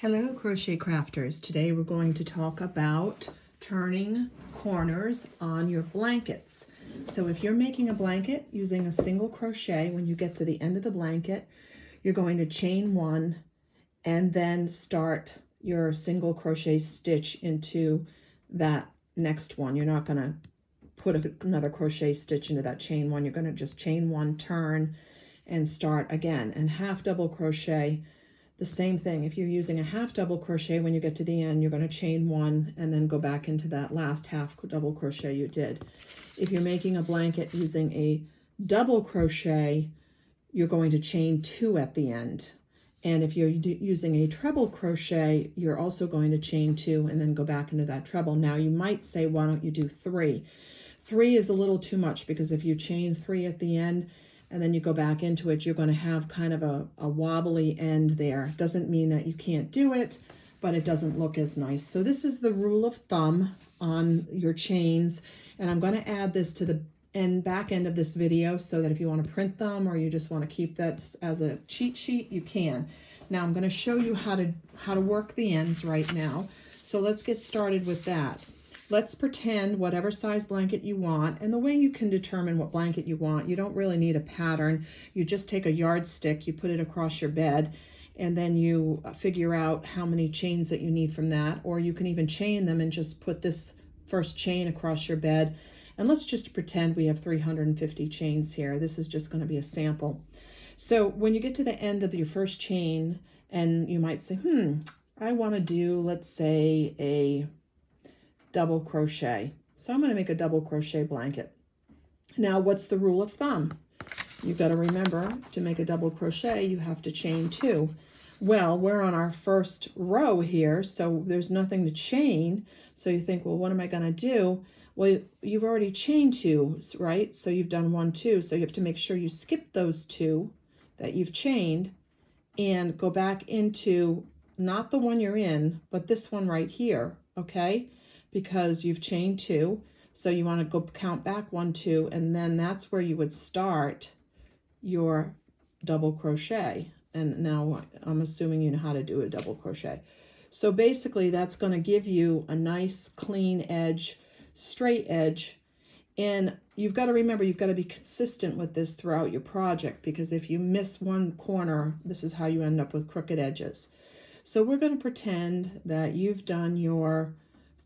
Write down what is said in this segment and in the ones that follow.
Hello crochet crafters. Today we're going to talk about turning corners on your blankets. So if you're making a blanket using a single crochet, when you get to the end of the blanket, you're going to chain one and then start your single crochet stitch into that next one. You're not going to put another crochet stitch into that chain one. You're going to just chain one, turn, and start again. And half double crochet, the same thing. If you're using a half double crochet, when you get to the end, you're going to chain one and then go back into that last half double crochet you did. If you're making a blanket using a double crochet, you're going to chain two at the end. And if you're using a treble crochet, you're also going to chain two and then go back into that treble. Now you might say, why don't you do three? Three is a little too much, because if you chain three at the end and then you go back into it, you're going to have kind of a wobbly end there. Doesn't mean that you can't do it, but it doesn't look as nice. So this is the rule of thumb on your chains, and I'm going to add this to the back end of this video so that if you want to print them or you just want to keep that as a cheat sheet, you can. Now I'm going to show you how to work the ends right now. So let's get started with that. Let's pretend whatever size blanket you want, and the way you can determine what blanket you want, you don't really need a pattern. You just take a yardstick, you put it across your bed, and then you figure out how many chains that you need from that, or you can even chain them and just put this first chain across your bed. And let's just pretend we have 350 chains here. This is just going to be a sample. So when you get to the end of your first chain, and you might say, I want to do, let's say, a double crochet. So I'm going to make a double crochet blanket. Now, what's the rule of thumb? You've got to remember, to make a double crochet, you have to chain two. Well, we're on our first row here, so there's nothing to chain. So you think, well, what am I going to do? Well, you've already chained two, right? So you've done 1, 2. So you have to make sure you skip those two that you've chained and go back into not the one you're in, but this one right here, okay? Because you've chained two. So you want to go count back 1, 2, and then that's where you would start your double crochet. And now I'm assuming you know how to do a double crochet. So basically that's going to give you a nice clean edge, straight edge. And you've got to remember, you've got to be consistent with this throughout your project, because if you miss one corner, this is how you end up with crooked edges. So we're going to pretend that you've done your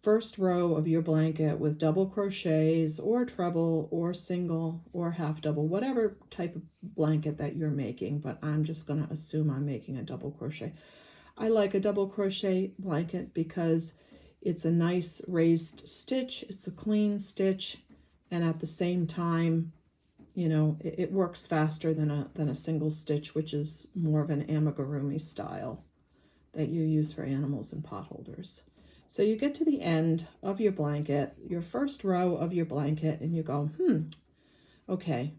first row of your blanket with double crochets or treble or single or half double, whatever type of blanket that you're making, but I'm just going to assume I'm making a double crochet. I like a double crochet blanket because it's a nice raised stitch, it's a clean stitch, and at the same time, you know, it works faster than a single stitch, which is more of an amigurumi style that you use for animals and pot holders. So you get to the end of your blanket, your first row of your blanket, and you go, okay,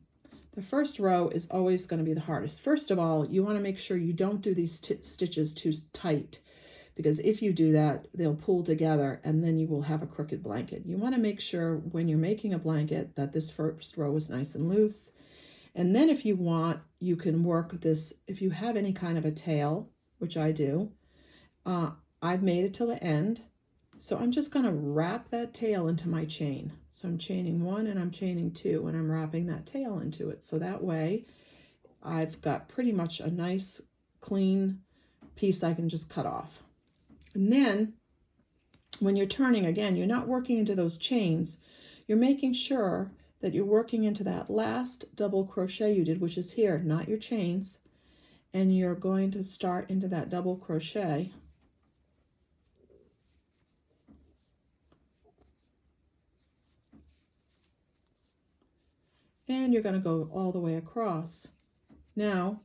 the first row is always going to be the hardest. First of all, you want to make sure you don't do these stitches too tight, because if you do that, they'll pull together and then you will have a crooked blanket. You want to make sure when you're making a blanket that this first row is nice and loose. And then if you want, you can work this, if you have any kind of a tail, which I do, I've made it till the end. So I'm just going to wrap that tail into my chain. So I'm chaining 1 and I'm chaining 2 and I'm wrapping that tail into it. So that way I've got pretty much a nice clean piece I can just cut off. And then when you're turning, again, you're not working into those chains. You're making sure that you're working into that last double crochet you did, which is here, not your chains. And you're going to start into that double crochet. And you're going to go all the way across. Now,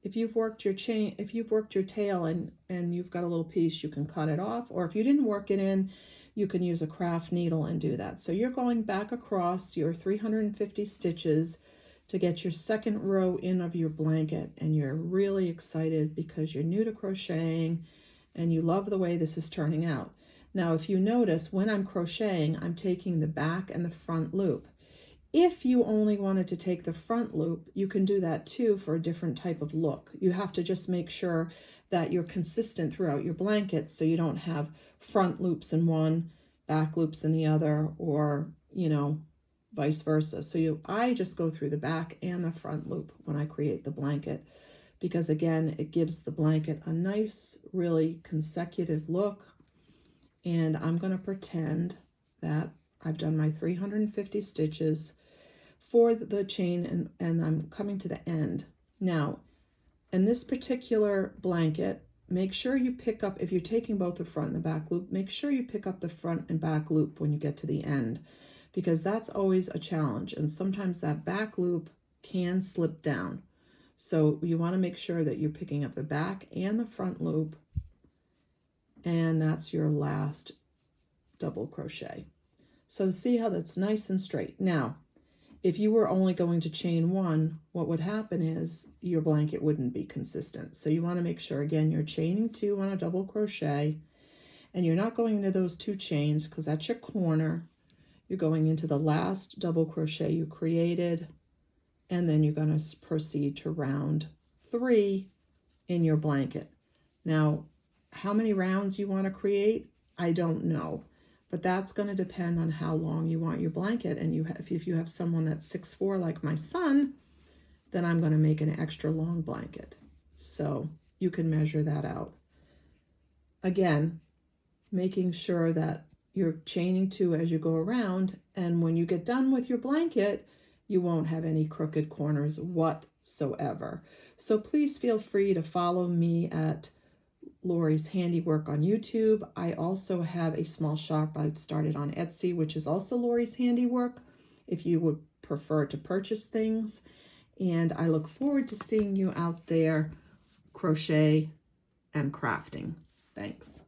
if you've worked your chain, if you've worked your tail and you've got a little piece, you can cut it off. Or if you didn't work it in, you can use a craft needle and do that. So you're going back across your 350 stitches to get your second row in of your blanket. And you're really excited because you're new to crocheting and you love the way this is turning out. Now, if you notice, when I'm crocheting, I'm taking the back and the front loop. If you only wanted to take the front loop, you can do that too for a different type of look. You have to just make sure that you're consistent throughout your blanket, so you don't have front loops in one, back loops in the other, or, you know, vice versa. So I just go through the back and the front loop when I create the blanket, because again, it gives the blanket a nice, really consecutive look. And I'm going to pretend that I've done my 350 stitches for the chain, and I'm coming to the end. Now, in this particular blanket, make sure you pick up, if you're taking both the front and the back loop, make sure you pick up the front and back loop when you get to the end, because that's always a challenge. And sometimes that back loop can slip down. So you want to make sure that you're picking up the back and the front loop, and that's your last double crochet. So see how that's nice and straight. Now, if you were only going to chain one, what would happen is your blanket wouldn't be consistent. So you want to make sure, again, you're chaining 2 on a double crochet, and you're not going into those 2 chains because that's your corner. You're going into the last double crochet you created, and then you're going to proceed to round 3 in your blanket. Now, how many rounds you want to create, I don't know, but that's going to depend on how long you want your blanket. And if you have someone that's 6'4" like my son, then I'm going to make an extra long blanket. So you can measure that out. Again, making sure that you're chaining 2 as you go around, and when you get done with your blanket, you won't have any crooked corners whatsoever. So please feel free to follow me at Lori's Handiwork on YouTube. I also have a small shop I started on Etsy, which is also Lori's Handiwork, if you would prefer to purchase things. And I look forward to seeing you out there crochet and crafting. Thanks.